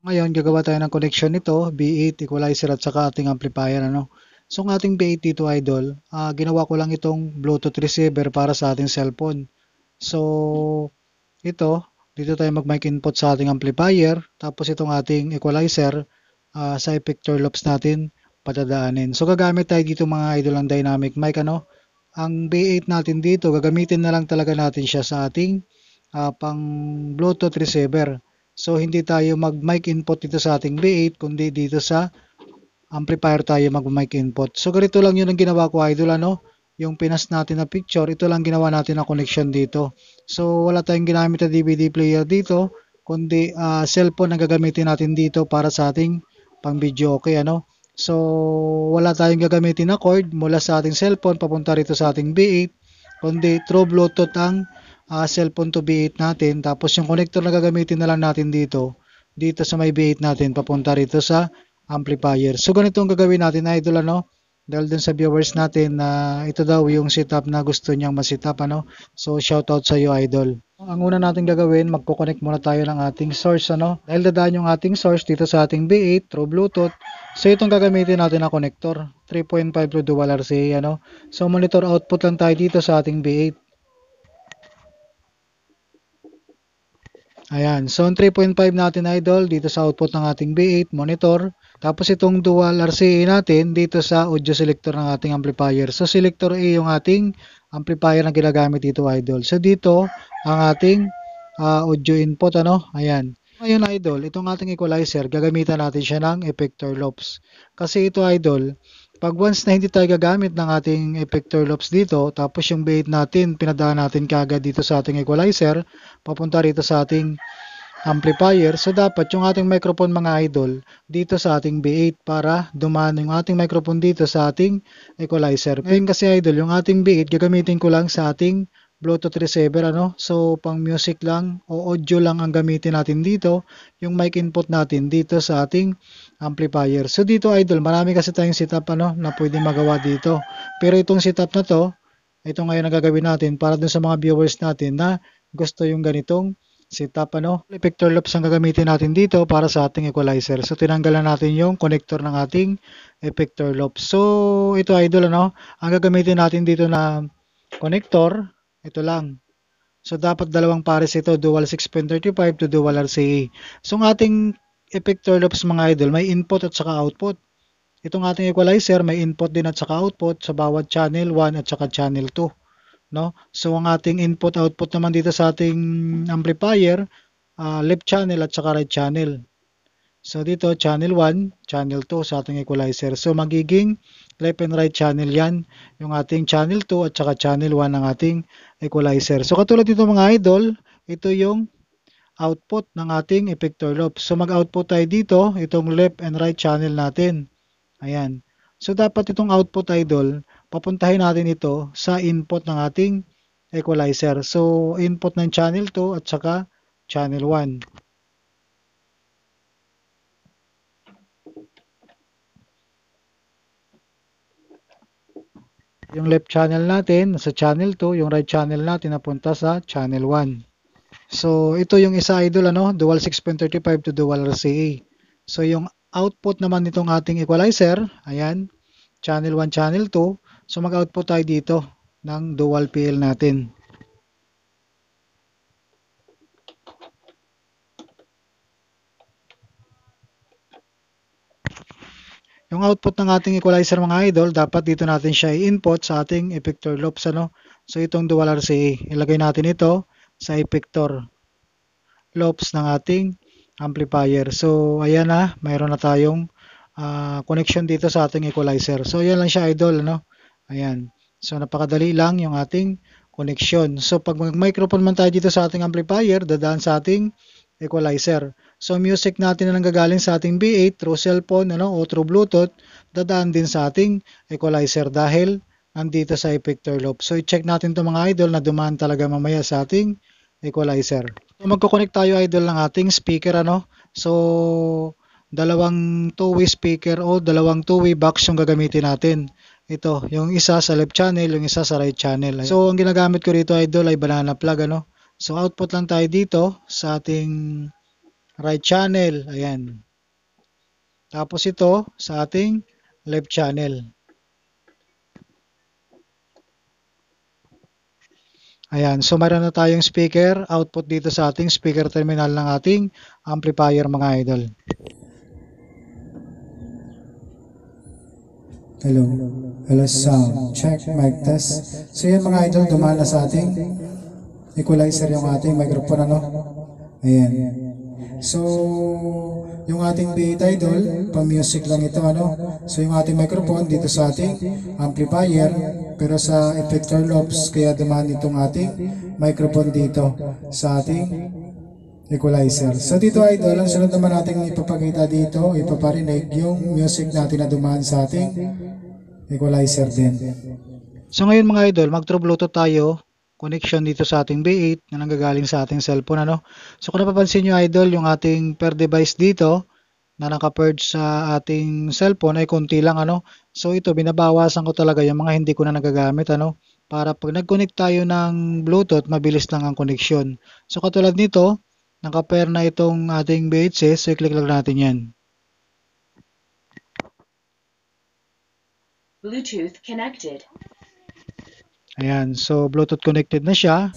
Ngayon, gagawa tayo ng connection nito, B8, equalizer at saka ating amplifier, ano. So, ang ating B8 dito, idol, ginawa ko lang itong Bluetooth receiver para sa ating cellphone. So, ito, dito tayo mag-mic input sa ating amplifier, tapos itong ating equalizer sa effector loops natin patadaanin. So, gagamit tayo dito mga idol ng dynamic mic, ano. Ang B8 natin dito, gagamitin na lang talaga natin siya sa ating pang Bluetooth receiver. So, hindi tayo mag-mic input dito sa ating B8, kundi dito sa amplifier tayo mag-mic input. So, ganito lang yun ang ginawa ko, idol, ano? Yung pinas natin na picture, ito lang ginawa natin na connection dito. So, wala tayong ginamit na DVD player dito, kundi cellphone ang gagamitin natin dito para sa ating pang video, okay, ano? So, wala tayong gagamitin na cord mula sa ating cellphone papunta rito sa ating B8, kundi through Bluetooth ang cellphone to B8 natin. Tapos yung connector na gagamitin na lang natin dito sa may B8 natin papunta rito sa amplifier. So ganito ang gagawin natin, idol, ano? Dahil dun sa viewers natin na ito daw yung setup na gusto niyang ma-setup, ano? So shoutout sa iyo, idol. Ang una natin gagawin, magko-connect muna tayo ng ating source, ano? Dahil dadaan yung ating source dito sa ating B8 through Bluetooth. So itong gagamitin natin na connector, 3.5 through dual RCA, ano? So monitor output lang tayo dito sa ating B8. Ayan. So, ang 3.5 natin, idol, dito sa output ng ating B8 monitor. Tapos itong dual RCA natin dito sa audio selector ng ating amplifier. So, selector A yung ating amplifier na ginagamit dito, idol. So, dito ang ating audio input, ano? Ayan. Ngayon, idol, itong ating equalizer, gagamitan natin siya ng effector loops. Kasi ito, idol, pag once na hindi tayo gagamit ng ating effector loops dito, tapos yung B8 natin, pinadaan natin kagad dito sa ating equalizer, papunta rito sa ating amplifier. So, dapat yung ating microphone, mga idol, dito sa ating B8 para dumaan yung ating microphone dito sa ating equalizer. Ngayon kasi, idol, yung ating B8, gagamitin ko lang sa ating Bluetooth receiver, ano? So, pang music lang o audio lang ang gamitin natin dito. Yung mic input natin dito sa ating amplifier. So, dito, idol, marami kasi tayong setup, ano, na pwede magawa dito. Pero itong setup na to, ito ngayon ang gagawin natin para dun sa mga viewers natin na gusto yung ganitong setup, ano. Effector loops ang gagamitin natin dito para sa ating equalizer. So, tinanggalan natin yung connector ng ating effector loops. So, ito, idol, ano, ang gagamitin natin dito na connector, ito lang. So, dapat dalawang pares ito, dual 6.35 to dual RCA. So, ang ating effector loops, mga idol, may input at saka output. Itong ating equalizer, may input din at saka output sa bawat channel 1 at saka channel 2. No? So, ang ating input-output naman dito sa ating amplifier, left channel at saka right channel. So, dito, channel 1, channel 2 sa ating equalizer. So, magiging left and right channel yan, yung ating channel 2 at saka channel 1 ng ating equalizer. So, katulad dito, mga idol, ito yung output ng ating effector loop. So, mag-output tayo dito, itong left and right channel natin. Ayan. So, dapat itong output, idol, papuntahin natin ito sa input ng ating equalizer. So, input ng channel 2 at saka channel 1. Yung left channel natin sa channel 2, yung right channel natin napunta sa channel 1. So, ito yung isa, idol, ano, dual 6.35 to dual RCA. So, yung output naman nitong ating equalizer, ayan, channel 1, channel 2. So, mag-output tayo dito ng dual PL natin. Yung output ng ating equalizer, mga idol, dapat dito natin siya i-input sa ating effector loops, ano. So, itong dual RCA, ilagay natin ito sa effector loops ng ating amplifier. So, ayan na, mayroon na tayong connection dito sa ating equalizer. So, ayan lang siya, idol, ano. Ayan. So, napakadali lang yung ating connection. So, pag mag-microphone man tayo dito sa ating amplifier, dadaan sa ating equalizer. So, music natin na nanggagaling sa ating B8 through cellphone, ano, o through Bluetooth, dadaan din sa ating equalizer dahil nandito sa effector loop. So, i-check natin to, mga idol, na dumaan talaga mamaya sa ating equalizer. So, magko-connect tayo, idol, ng ating speaker, ano. So, dalawang two-way speaker o dalawang two-way box yung gagamitin natin. Ito, yung isa sa left channel, yung isa sa right channel. So, ang ginagamit ko rito, idol, ay banana plug, ano. So, output lang tayo dito sa ating right channel. Ayan. Tapos ito sa ating left channel. Ayan. So mayroon na tayong speaker output dito sa ating speaker terminal ng ating amplifier mga idol. Hello. Hello sound. Check mic test. So yan mga idol, dumaan na sa ating equalizer yung ating microphone ano. Ayan. So yung ating B8 idol, pang music lang ito ano. So yung ating microphone dito sa ating amplifier, pero sa effector lobes kaya dumaan itong ating microphone dito sa ating equalizer. So dito idol, ang sunod naman natin ipapakita dito, ipaparinig yung music natin na dumaan sa ating equalizer din. So ngayon mga idol, mag-through Bluetooth tayo. Connection dito sa ating B8 na nanggagaling sa ating cellphone ano. So kung napapansin nyo idol, yung ating per device dito na naka-paired sa ating cellphone ay konti lang ano. So ito binabawasan ko talaga yung mga hindi ko na nagagamit ano, para pag nag-connect tayo ng Bluetooth mabilis lang ang connection. So katulad nito, naka-pair na itong ating B8 so i-click lang natin yan. Bluetooth connected. Ayan, so Bluetooth connected na siya.